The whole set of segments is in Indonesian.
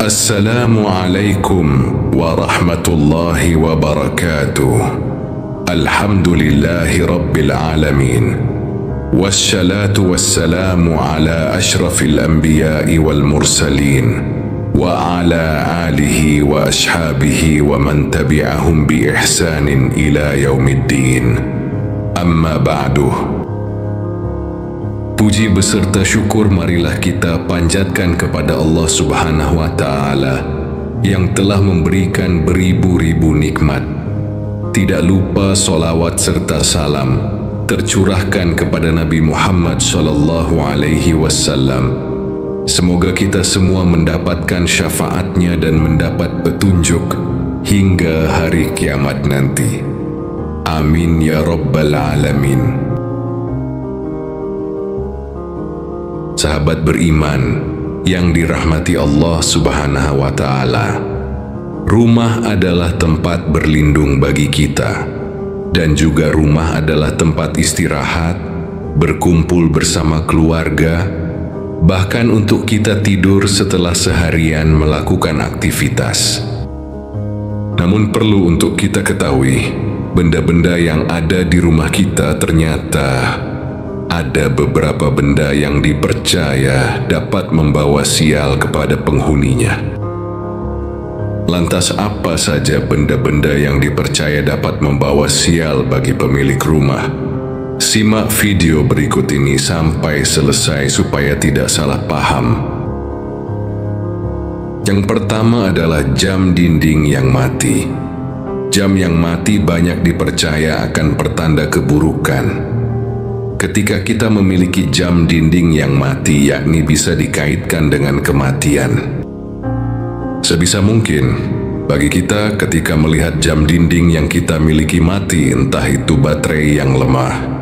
Assalamualaikum warahmatullahi wabarakatuh. Alhamdulillahi rabbil alamin. Wassalatu wassalamu ala ashrafil anbiya'i wal mursalin wa ala alihi wa ashabihi wa man tabi'ahum bi ihsanin ila yaumiddin. Amma ba'du. Puji beserta syukur marilah kita panjatkan kepada Allah Subhanahu wa Ta'ala yang telah memberikan beribu-ribu nikmat. Tidak lupa solawat serta salam tercurahkan kepada Nabi Muhammad sallallahu alaihi wasallam. Semoga kita semua mendapatkan syafaatnya dan mendapat petunjuk hingga hari kiamat nanti. Amin ya rabbal alamin. Sahabat beriman yang dirahmati Allah Subhanahu wa Ta'ala, rumah adalah tempat berlindung bagi kita, dan juga rumah adalah tempat istirahat, berkumpul bersama keluarga, bahkan untuk kita tidur setelah seharian melakukan aktivitas. Namun perlu untuk kita ketahui, benda-benda yang ada di rumah kita ternyata ada beberapa benda yang dipercaya dapat membawa sial kepada penghuninya. Lantas apa saja benda-benda yang dipercaya dapat membawa sial bagi pemilik rumah? Simak video berikut ini sampai selesai supaya tidak salah paham. Yang pertama adalah jam dinding yang mati. Jam yang mati banyak dipercaya akan pertanda keburukan. Ketika kita memiliki jam dinding yang mati, yakni bisa dikaitkan dengan kematian. Sebisa mungkin, bagi kita ketika melihat jam dinding yang kita miliki mati, entah itu baterai yang lemah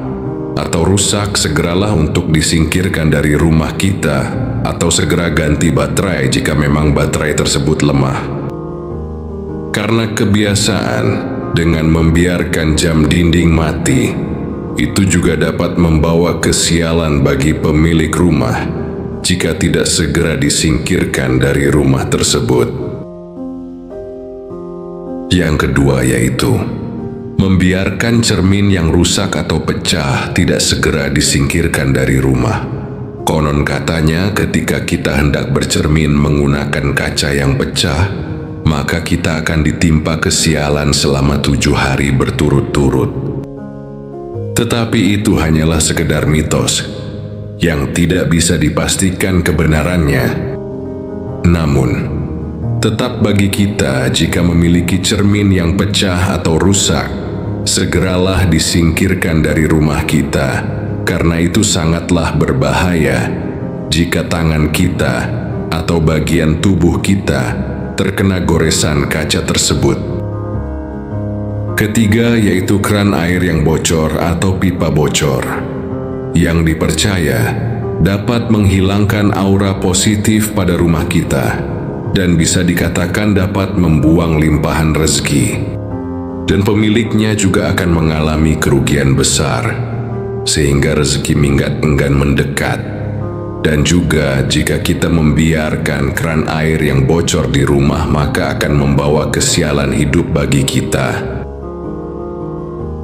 atau rusak, segeralah untuk disingkirkan dari rumah kita atau segera ganti baterai jika memang baterai tersebut lemah. Karena kebiasaan dengan membiarkan jam dinding mati, itu juga dapat membawa kesialan bagi pemilik rumah jika tidak segera disingkirkan dari rumah tersebut. Yang kedua yaitu membiarkan cermin yang rusak atau pecah tidak segera disingkirkan dari rumah. Konon katanya ketika kita hendak bercermin menggunakan kaca yang pecah, maka kita akan ditimpa kesialan selama 7 hari berturut-turut. Tetapi itu hanyalah sekedar mitos yang tidak bisa dipastikan kebenarannya. Namun, tetap bagi kita jika memiliki cermin yang pecah atau rusak, segeralah disingkirkan dari rumah kita, karena itu sangatlah berbahaya jika tangan kita atau bagian tubuh kita terkena goresan kaca tersebut. Ketiga yaitu keran air yang bocor atau pipa bocor, yang dipercaya dapat menghilangkan aura positif pada rumah kita dan bisa dikatakan dapat membuang limpahan rezeki. Dan pemiliknya juga akan mengalami kerugian besar, sehingga rezeki minggat enggan mendekat. Dan juga jika kita membiarkan keran air yang bocor di rumah, maka akan membawa kesialan hidup bagi kita.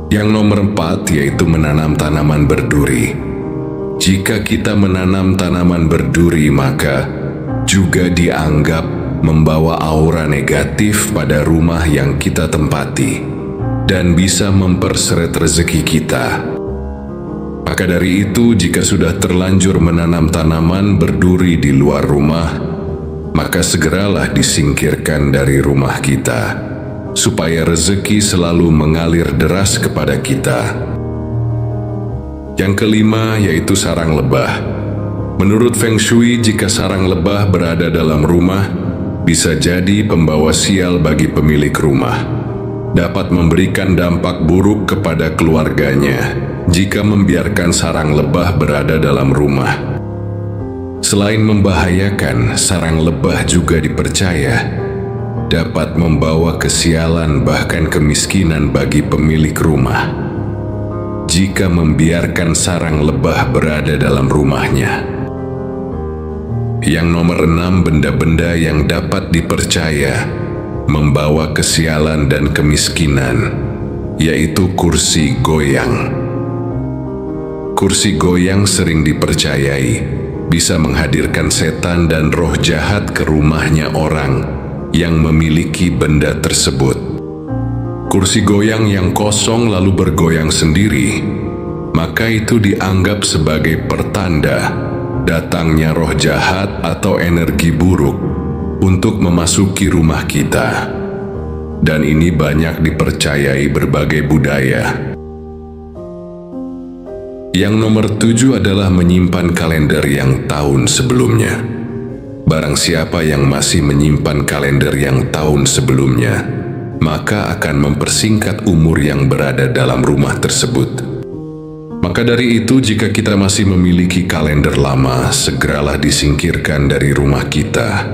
Yang nomor 4 yaitu menanam tanaman berduri. Jika kita menanam tanaman berduri, maka juga dianggap membawa aura negatif pada rumah yang kita tempati dan bisa memperseret rezeki kita. Maka dari itu, jika sudah terlanjur menanam tanaman berduri di luar rumah, maka segeralah disingkirkan dari rumah kita, supaya rezeki selalu mengalir deras kepada kita. Yang kelima yaitu sarang lebah. Menurut Feng Shui, jika sarang lebah berada dalam rumah, bisa jadi pembawa sial bagi pemilik rumah. Dapat memberikan dampak buruk kepada keluarganya jika membiarkan sarang lebah berada dalam rumah. Selain membahayakan, sarang lebah juga dipercaya dapat membawa kesialan bahkan kemiskinan bagi pemilik rumah jika membiarkan sarang lebah berada dalam rumahnya. Yang nomor 6, benda-benda yang dapat dipercaya membawa kesialan dan kemiskinan, yaitu kursi goyang. Kursi goyang sering dipercayai bisa menghadirkan setan dan roh jahat ke rumahnya orang yang memiliki benda tersebut. Kursi goyang yang kosong lalu bergoyang sendiri, maka itu dianggap sebagai pertanda datangnya roh jahat atau energi buruk untuk memasuki rumah kita. Dan ini banyak dipercayai berbagai budaya. Yang nomor 7 adalah menyimpan kalender yang tahun sebelumnya. Barang siapa yang masih menyimpan kalender yang tahun sebelumnya, maka akan mempersingkat umur yang berada dalam rumah tersebut. Maka dari itu, jika kita masih memiliki kalender lama, segeralah disingkirkan dari rumah kita.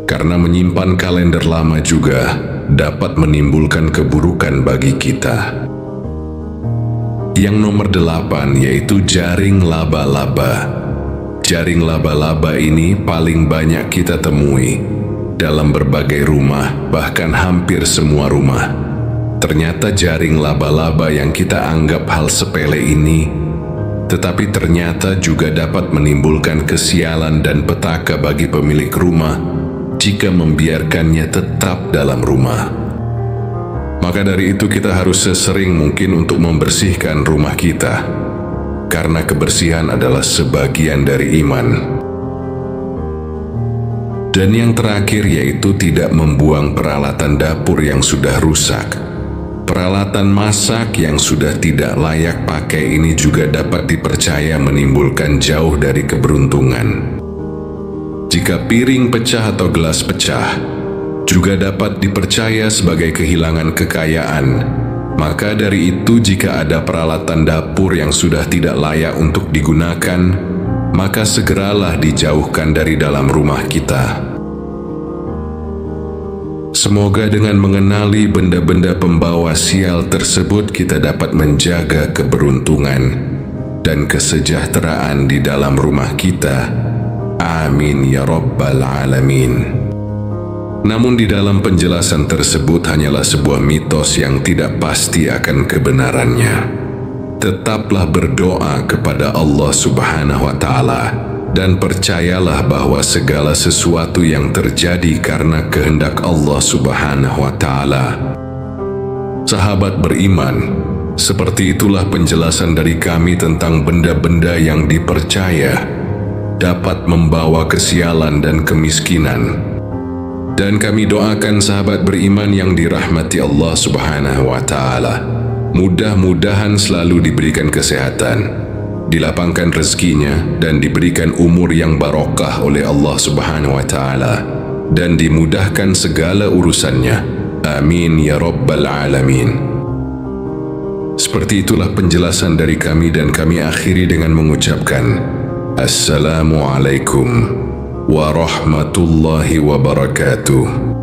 Karena menyimpan kalender lama juga dapat menimbulkan keburukan bagi kita. Yang nomor 8 yaitu jaring laba-laba. Jaring laba-laba ini paling banyak kita temui dalam berbagai rumah, bahkan hampir semua rumah. Ternyata jaring laba-laba yang kita anggap hal sepele ini, tetapi ternyata juga dapat menimbulkan kesialan dan petaka bagi pemilik rumah jika membiarkannya tetap dalam rumah. Maka dari itu kita harus sesering mungkin untuk membersihkan rumah kita, karena kebersihan adalah sebagian dari iman. Dan yang terakhir yaitu tidak membuang peralatan dapur yang sudah rusak. Peralatan masak yang sudah tidak layak pakai ini juga dapat dipercaya menimbulkan jauh dari keberuntungan. Jika piring pecah atau gelas pecah, juga dapat dipercaya sebagai kehilangan kekayaan. Maka dari itu, jika ada peralatan dapur yang sudah tidak layak untuk digunakan, maka segeralah dijauhkan dari dalam rumah kita. Semoga dengan mengenali benda-benda pembawa sial tersebut kita dapat menjaga keberuntungan dan kesejahteraan di dalam rumah kita. Amin ya rabbal alamin. Namun di dalam penjelasan tersebut hanyalah sebuah mitos yang tidak pasti akan kebenarannya. Tetaplah berdoa kepada Allah Subhanahu wa Ta'ala dan percayalah bahwa segala sesuatu yang terjadi karena kehendak Allah Subhanahu wa Ta'ala. Sahabat beriman, seperti itulah penjelasan dari kami tentang benda-benda yang dipercaya dapat membawa kesialan dan kemiskinan. Dan kami doakan sahabat beriman yang dirahmati Allah Subhanahu wa Ta'ala, mudah-mudahan selalu diberikan kesehatan, dilapangkan rezekinya, dan diberikan umur yang barokah oleh Allah Subhanahu wa Ta'ala, dan dimudahkan segala urusannya. Amin ya rabbal alamin. Seperti itulah penjelasan dari kami, dan kami akhiri dengan mengucapkan Assalamualaikum warahmatullahi wabarakatuh.